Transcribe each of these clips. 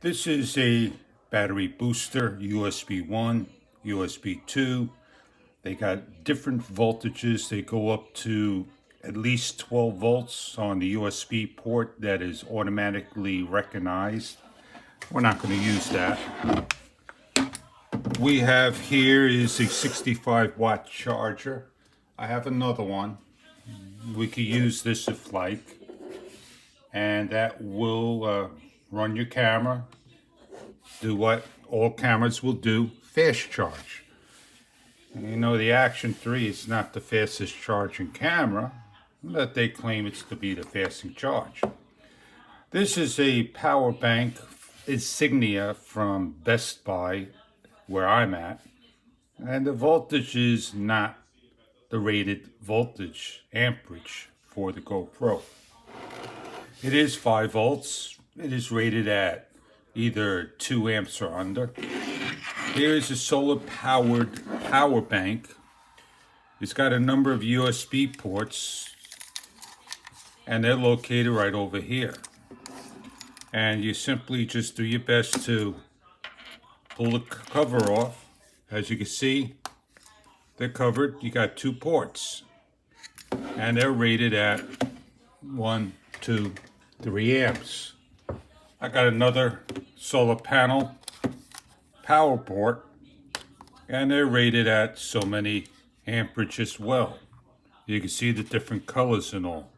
This is a battery booster, USB 1, USB 2. They got different voltages. They go up to at least 12 volts on the USB port that is automatically recognized. We're not going to use that. We have here is a 65 watt charger. I have another one. We could use this if like. And that will run your camera. Do what all cameras will do, fast charge. And you know, the Action 3 is not the fastest charging camera, but they claim it's to be the fastest charge. This is a power bank insignia from Best Buy, where I'm at, and the voltage is not the rated voltage amperage for the GoPro. It is 5 volts. It is rated at either 2 amps or under. Here is a solar powered power bank. It's got a number of USB ports, and they're located right over here. And you simply just do your best to pull the cover off. As you can see, they're covered. You got 2 ports, and they're rated at 1, 2, 3 amps. I got another solar panel power port, and they're rated at so many amperage as well. You can see the different colors and all.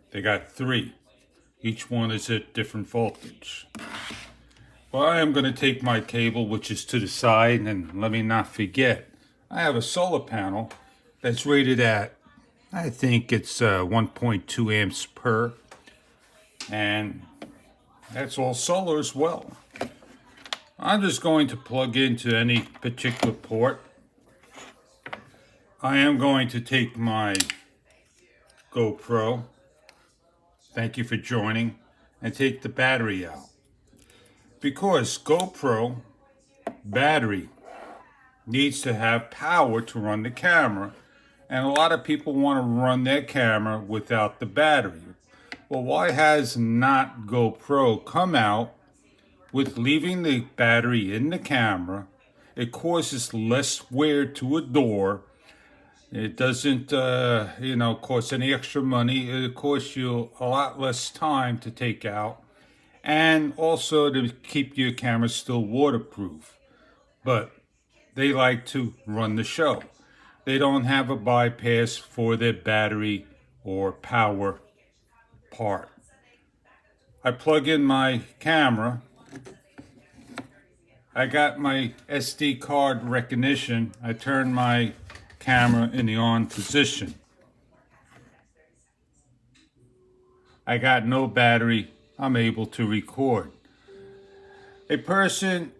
They got 3. Each one is at different voltage. Well, I am going to take my cable, which is to the side, and let me not forget, I have a solar panel that's rated at, I think it's 1.2 amps per, and that's all solar as well. I'm just going to plug into any particular port. I am going to take my GoPro, thank you for joining, and take the battery out. Because GoPro battery needs to have power to run the camera, and a lot of people want to run their camera without the battery. Well, why has not GoPro come out with leaving the battery in the camera? It causes less wear to a door. It doesn't, cost any extra money. It costs you a lot less time to take out, and also to keep your camera still waterproof. But they like to run the show. They don't have a bypass for their battery or power part. I plug in my camera. I got my SD card recognition. I turn my camera in the on position. I got no battery. I'm able to record. A person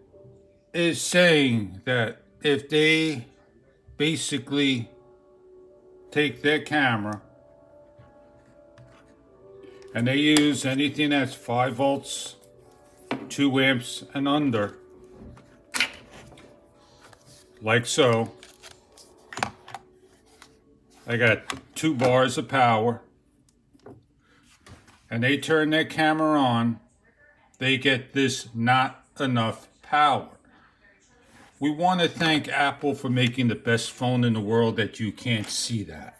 is saying that if they basically take their camera and they use anything that's 5 volts, 2 amps and under, like so, I got 2 bars of power, and they turn their camera on, they get this not enough power. We want to thank Apple for making the best phone in the world that you can't see that.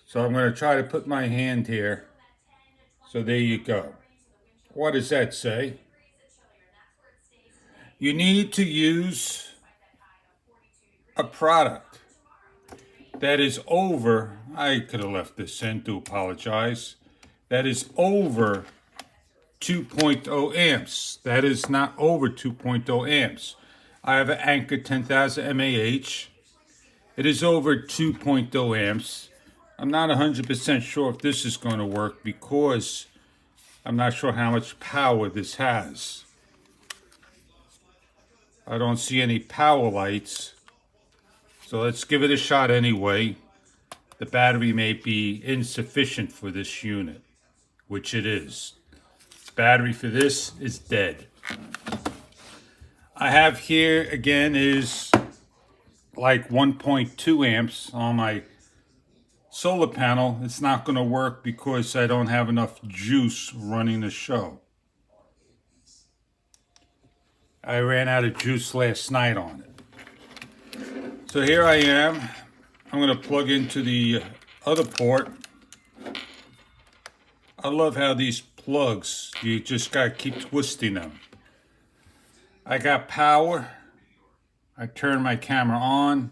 So I'm going to try to put my hand here. So there you go. What does that say? You need to use a product that is over, I could have left this in, to apologize, that is over 2.0 amps. That is not over 2.0 amps. I have an Anker 10,000 mAh. It is over 2.0 amps. I'm not 100% sure if this is going to work because I'm not sure how much power this has. I don't see any power lights. So let's give it a shot anyway. The battery may be insufficient for this unit, which it is. The battery for this is dead. I have here again is like 1.2 amps on my solar panel. It's not going to work because I don't have enough juice running the show. I ran out of juice last night on it. So here I am. I'm going to plug into the other port. I love how these plugs, you just got to keep twisting them. I got power. I turn my camera on.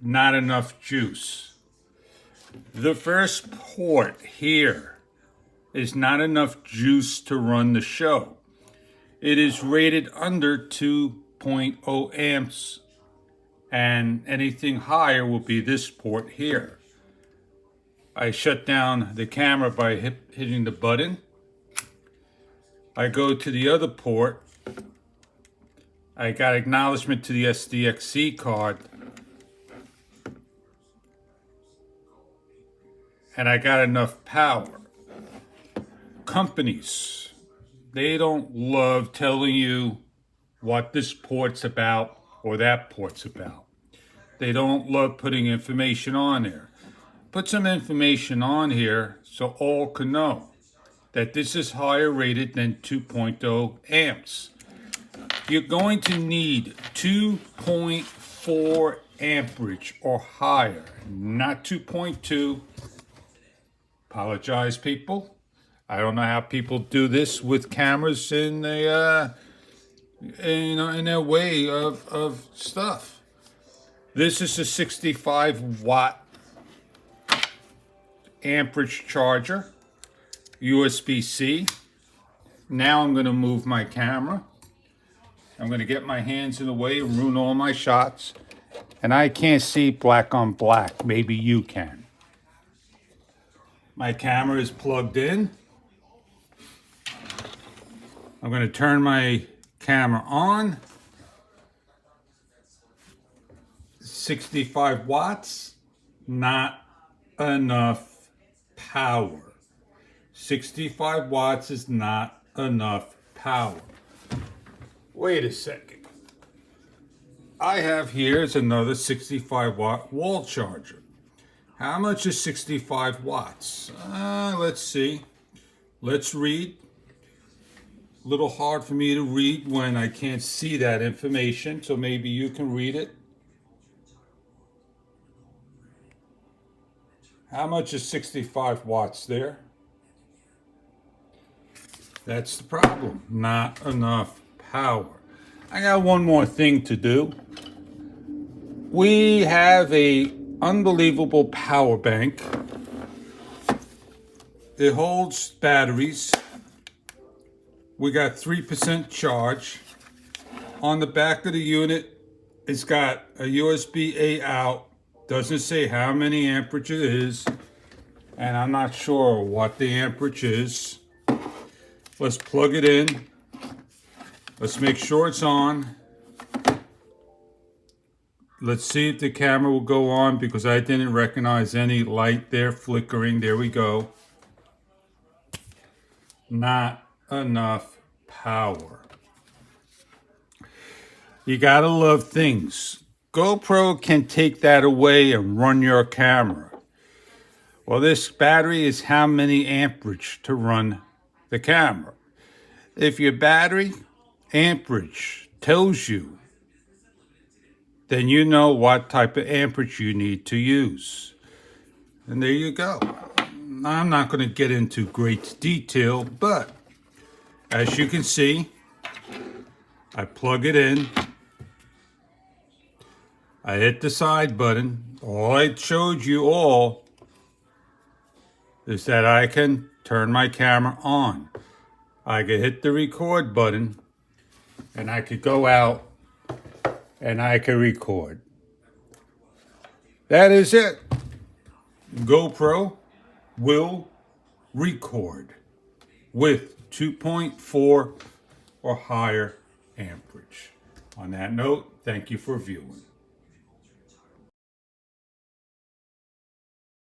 Not enough juice. The first port here is not enough juice to run the show. It is rated under 2.0 amps, and anything higher will be this port here. I shut down the camera by hitting the button. I go to the other port. I got acknowledgement to the SDXC card. And I got enough power. Companies, they don't love telling you what this port's about or that port's about. They don't love putting information on there. Put some information on here so all can know that this is higher rated than 2.0 amps. You're going to need 2.4 amperage or higher, not 2.2. Apologize, people. I don't know how people do this with cameras in their way of stuff. This is a 65 watt amperage charger, USB-C. Now I'm going to move my camera. I'm going to get my hands in the way and ruin all my shots. And I can't see black on black. Maybe you can. My camera is plugged in. I'm going to turn my camera on. 65 watts, not enough power. 65 watts is not enough power. Wait a second. I have here is another 65 watt wall charger. How much is 65 watts? Let's see. Let's read. A little hard for me to read when I can't see that information, so maybe you can read it. How much is 65 watts there? That's the problem. Not enough power. I got one more thing to do. We have a unbelievable power bank. It holds batteries. We got 3% charge. On the back of the unit, it's got a USB-A out. Doesn't say how many amperage it is. And I'm not sure what the amperage is. Let's plug it in. Let's make sure it's on. Let's see if the camera will go on because I didn't recognize any light there flickering. There we go. Not enough power. You gotta love things. GoPro can take that away and run your camera. Well, this battery is how many amperage to run the camera. If your battery amperage tells you, then you know what type of amperage you need to use. And there you go. I'm not going to get into great detail, but as you can see, I plug it in. I hit the side button. All I showed you all is that I can turn my camera on. I could hit the record button and I could go out and I could record. That is it. GoPro will record with 2.4 or higher amperage. On that note, thank you for viewing.